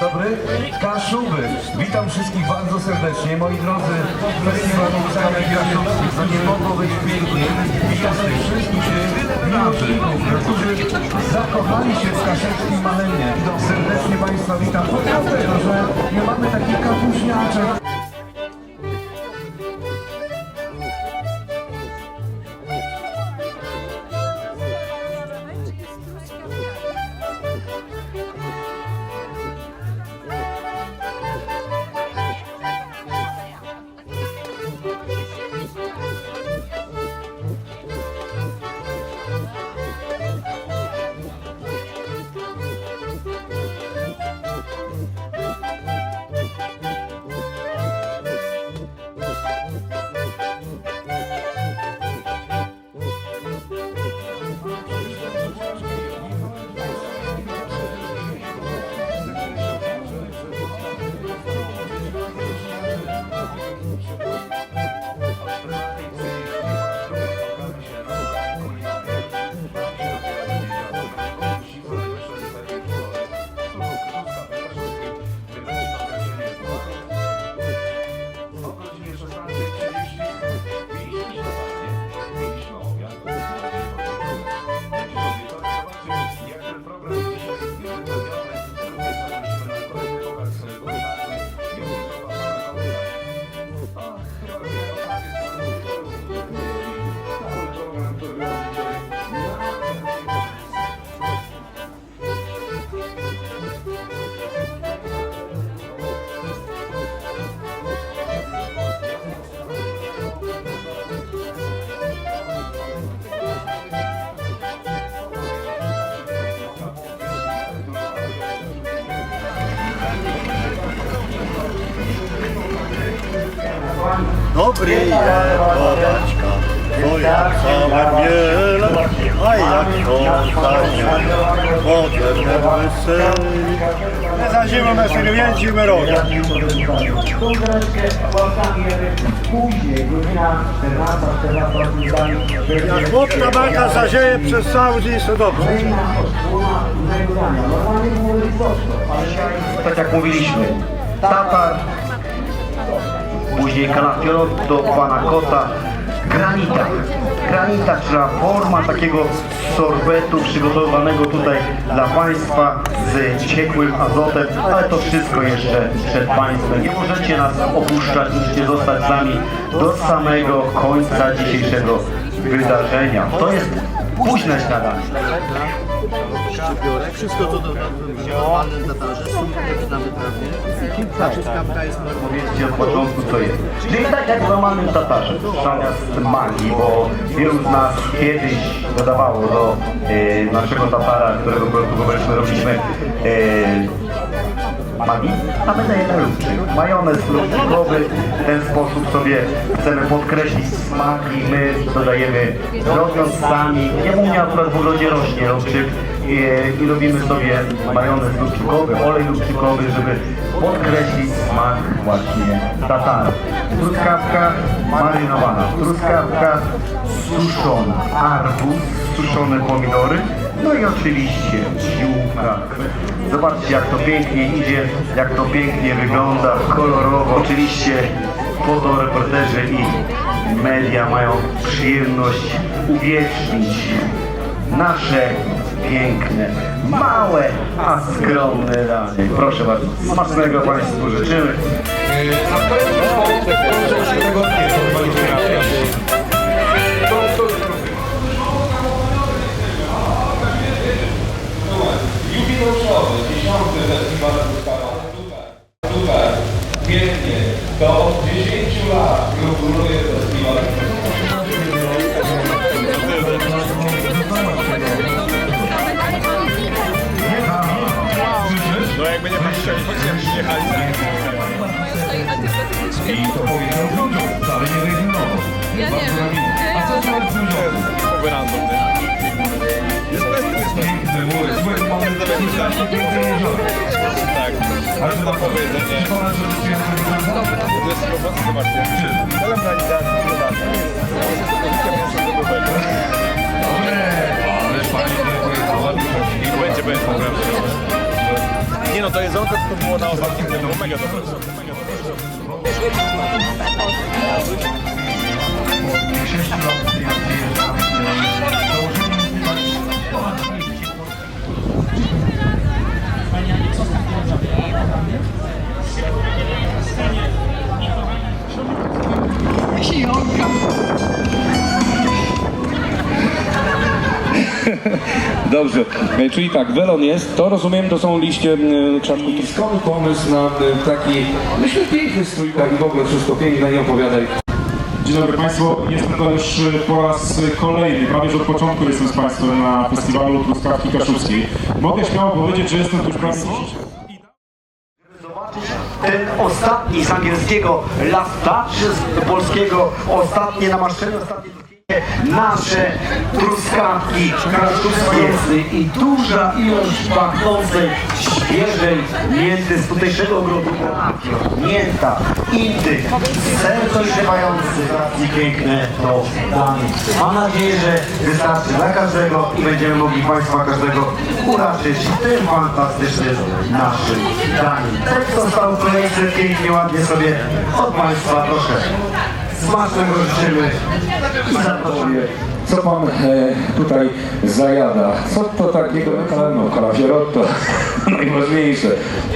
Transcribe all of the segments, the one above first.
Dobry, Kaszuby. Witam wszystkich bardzo serdecznie. Moi drodzy, festiwal Muzykalny Kaszubskich, to nie mogło być piękniej. Witam tych wszystkich miłośników, którzy zakochali się w kaszewskim Malenie. Serdecznie Państwa witam. Dlatego, że my mamy taki kapuśniaczek. Dobry jest wodaczka, bo jak same miele, a jak cząstanie, potem weseli. My za zimą na sobie więcimy rogi. Jak chłopna baka zazieje przez cały dzień, to dobrze. Tak jak mówiliśmy, tatar, później kalafiorotto, pana kota, granita. Granita, czyli forma takiego sorbetu przygotowanego tutaj dla Państwa z ciekłym azotem, ale to wszystko jeszcze przed Państwem. Nie możecie nas opuszczać, musicie zostać z nami do samego końca dzisiejszego wydarzenia. To jest późne śniadanie. Wszystko to do działalnym tatarze, sumki na wytrawie i czystawka jest normalna. Powiedzcie od początku co jest. Czyli tak jak w normalnym tatarze, zamiast magii, bo wielu z nas kiedyś dodawało do naszego tatara, którego my robiliśmy magii, a my dajemy lubczyk. Majonez lubczykowy, w ten sposób sobie chcemy podkreślić smak i my dodajemy, robiąc sami, nie mówię akurat w ogrodzie rośnie lubczyk, i robimy sobie majonez lubczykowy, olej lubczykowy, żeby podkreślić smak właśnie tatara. Truskawka marynowana, truskawka suszona, arbuz, suszone pomidory, no i oczywiście ziółka. Zobaczcie jak to pięknie idzie, jak to pięknie wygląda, kolorowo. Oczywiście fotoreporterzy i media mają przyjemność uwiecznić nasze piękne, małe, a skromne danie. Proszę bardzo, smacznego Państwu życzymy. A to jest już tego jubileuszowy, 10. festiwal tutaj, pięknie, do 10 lat gratuluję festiwal. No jakby nie patrzeli, jak przyjechali. I to powiedział Brunio, wcale nie wyginowo. Ja nie wiem. A co to jest Brunio? Random, jest Piękny mój, słuchaj, mamy strasznie piękne jezioro. tak. Ale to na powiedzenie. Szkoda, że to jest To jest robota, zobaczcie. Celem realizacji zadania jest Dobre, ale fajnie to pojechała. będzie naprawdę. Nie no, No to jedzonko to było na ostatnim dniu, mega dobre. Po 6 lat przyjeżdżamy, Dobrze, czyli tak, welon jest, to rozumiem, to są liście krzaków. I skąd pomysł na taki, myślę, piękny strój, tak i w ogóle wszystko piękne, nie opowiadaj. Dzień dobry Państwu, jestem to już po raz kolejny, prawie że od początku jestem z Państwem na festiwalu Truskawki Kaszubskiej. Mogę śmiało powiedzieć, że jestem tu już prawie zobaczyć ten ostatni z angielskiego Last Touch, z polskiego ostatnie namaszczenie, ostatnie zdjęcie, nasze truskawki kaszubskie i duża ilość pachnącej, świeżej mięty z tutejszego ogrodu, mięta, indyk, ser dojrzewający, i piękne to danie. Mam nadzieję, że wystarczy dla każdego i będziemy mogli Państwa każdego uraczyć tym fantastycznym naszym daniem. Ten został kolejny pięknie, ładnie sobie od Państwa proszę. Smacznego życzymy i zapraszamy. Co pan tutaj zajada? Co to takiego? No, kalafierotto, najważniejsze.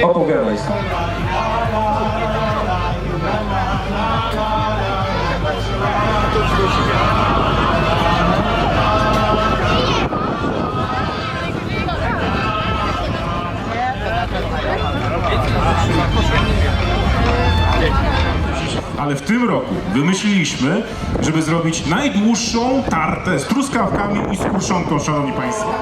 Opowiadaj skąd. Ale w tym roku wymyśliliśmy, żeby zrobić najdłuższą tartę z truskawkami i z kruszonką, szanowni państwo.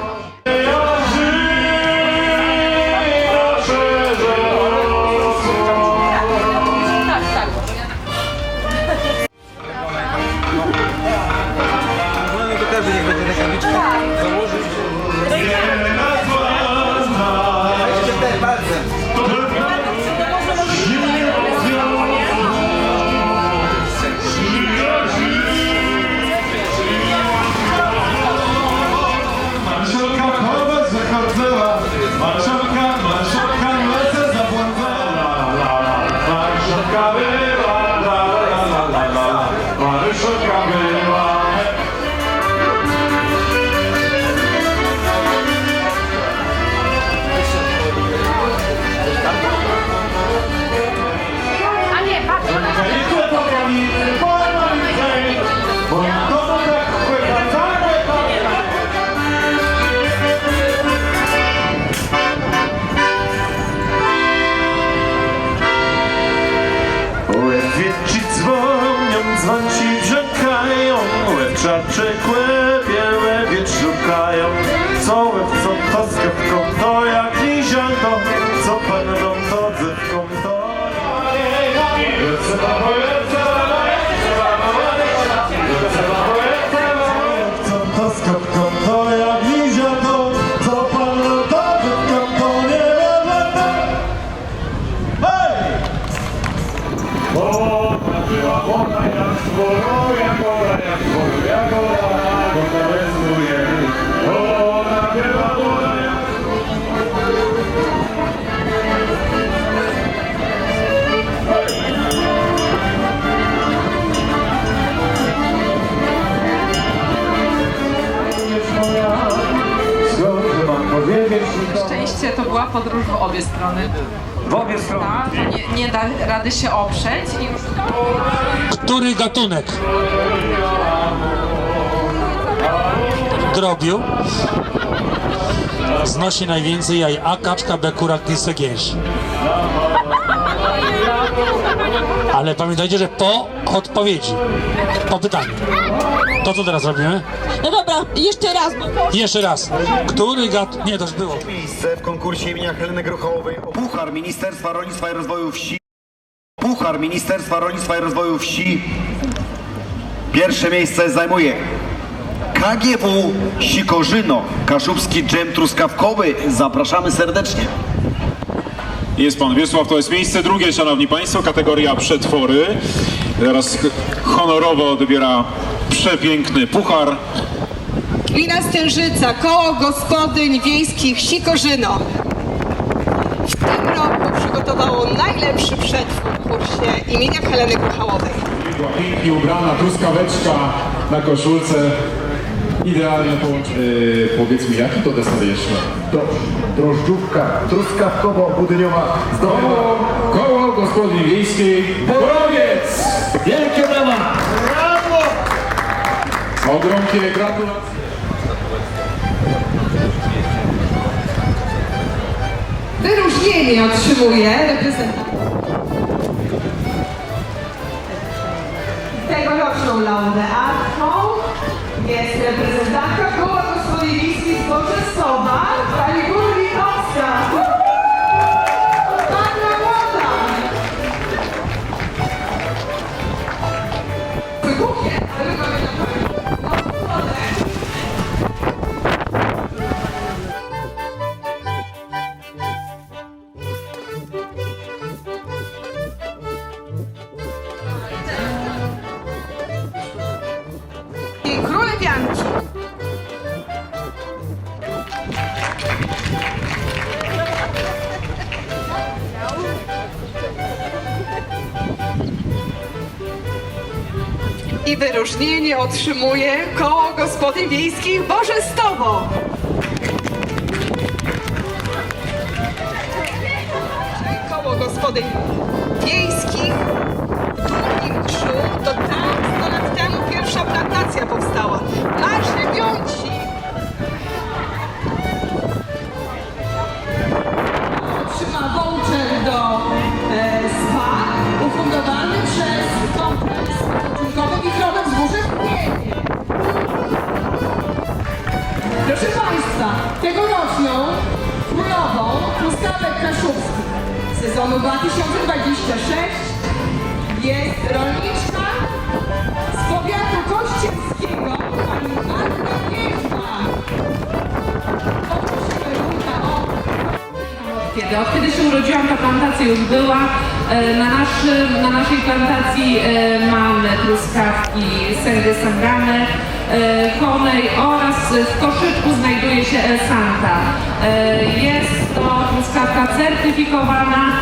Dzwonci brzękają, łewczacze kłębie, łewiec szukają. Co łeb, co to z kawką, to jak nizianko, co panną to dzewką, to co to z kawką, to jak nizianko, co panną to dzewką, to nie wiadomo. Hej! Ona jak zboruje, ona rysuje, ona była woda jak Szczęście to była podróż w obie strony. W obie strony. Tak, nie da rady się oprzeć i już Który gatunek drobiu znosi najwięcej jaj? A kaczka, B kurak, C gęś. Ale pamiętajcie, że po odpowiedzi, po pytaniu. To co teraz robimy? No dobra, jeszcze raz, bo... Jeszcze raz. Który gatunek... Nie, to już było. Miejsce w konkursie imienia Heleny Grochołowej o Puchar Ministerstwa Rolnictwa i Rozwoju Wsi. Puchar Ministerstwa Rolnictwa i Rozwoju Wsi. Pierwsze miejsce zajmuje KGW Sikorzyno, kaszubski dżem truskawkowy. Zapraszamy serdecznie. Jest pan Wiesław, to jest miejsce drugie, szanowni państwo, kategoria przetwory. Teraz honorowo odbiera przepiękny puchar. Gmina Stężyca, Koło Gospodyń Wiejskich Sikorzyno. W tym wystartowało najlepszy przetwór w kursie imienia Heleny Gruchałowej. Była pięknie ubrana, truskaweczka na koszulce. Idealne połączenie. Powiedz mi, jaki to deser jeszcze? Drożdżówka truskawkowo-budyniowa zdobyła Koło Gospodyni Wiejskiej Borowiec! Wielkie brawa! Ogromkie gratulacje. Wyróżnienie otrzymuje reprezentant. Tegoroczną laureatką jest reprezentantka Koła Gospodyń Wiejskich z Bożesowa, pani Burlikowska. Panna Młoda. Wybuchnie, ale mamy na wodę. I królewianki. I wyróżnienie otrzymuje Koło Gospodyń Wiejskich Bożestowo. Koło Gospodyń Wiejskich w Drugim Krzu, to tam 100 lat temu pierwsza plantacja powstała. Na Żywiąci. Otrzyma voucher do spa ufundowany przez kompleks ratunkowy Wichrowe Wzgórze w Kniepie. Proszę Państwa, tegoroczną królową truskawek kaszubskich sezonu 2026 jest rolniczka z powiatu kościelskiego, pani Anna Wierzba. Poprosimy Runka o... Od kiedy się urodziłam, ta plantacja już była. Na naszej plantacji mamy truskawki Sędy Sangane, Konej oraz w koszyczku znajduje się El Santa. Jest to truskawka certyfikowana.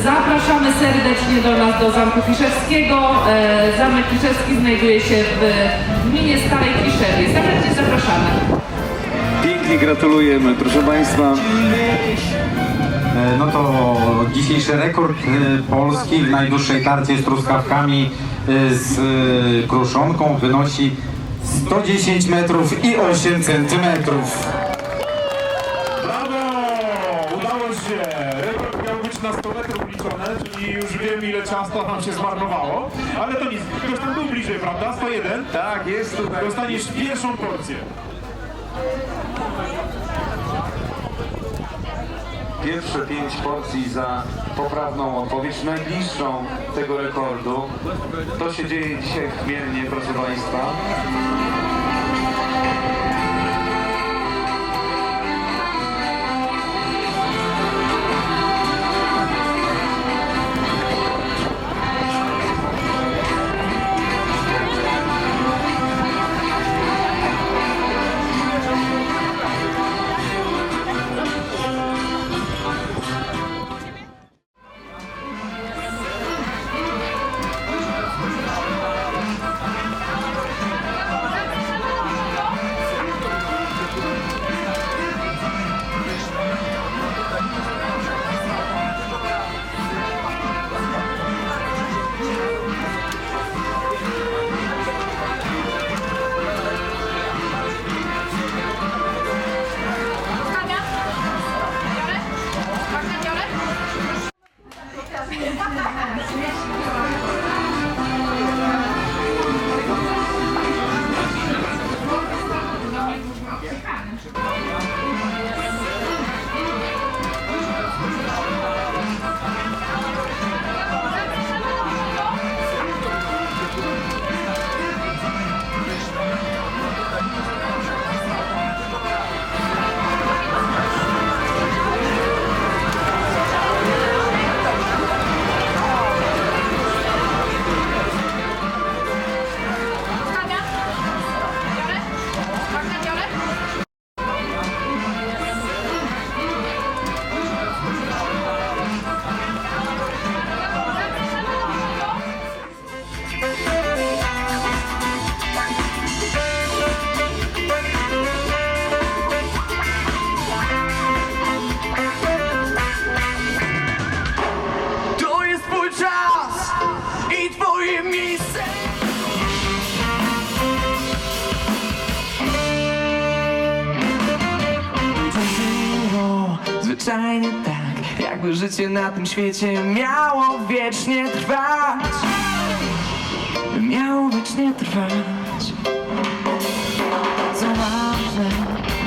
Zapraszamy serdecznie do nas do Zamku Fiszewskiego. Zamek Fiszewski znajduje się w gminie Starej Kiszewie. Serdecznie zapraszamy. Pięknie gratulujemy, proszę Państwa. No to dzisiejszy rekord Polski w najdłuższej tarcie z truskawkami z kruszonką wynosi 110 metrów i 8 centymetrów. Brawo! Udało się! Rekord miał być na 100 metrów liczone, czyli już wiem, ile ciasta nam się zmarnowało. Ale to nic, ktoś tam był bliżej, prawda? 101? Tak, jest tutaj. Dostaniesz pierwszą porcję. Pierwsze 5 porcji za poprawną odpowiedź, najbliższą tego rekordu. To się dzieje dzisiaj w Chmielnie, proszę Państwa. zwyczajnie tak, jakby życie na tym świecie miało wiecznie trwać. Miało wiecznie trwać. Co ważne,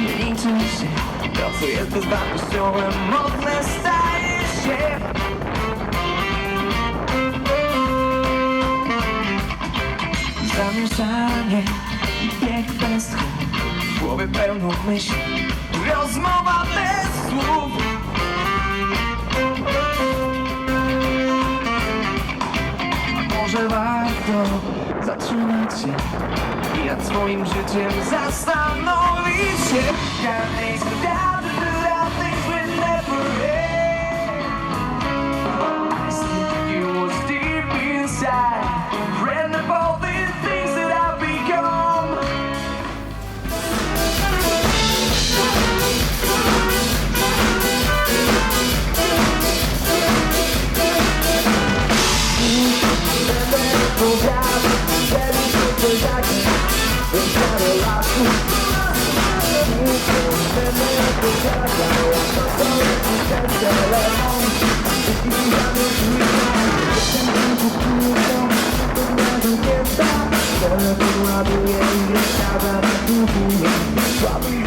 nie liczy się to, co jest bezwartościowe, modne staje się. Zamieszanie i bieg bez tchu, w głowie pełną myśli, rozmowa bez słów. Może warto zatrzymać się i nad swoim życiem zastanowić się. Got things without the without things will never end. I still you was deep inside, friend of all these things that I've become. Słaby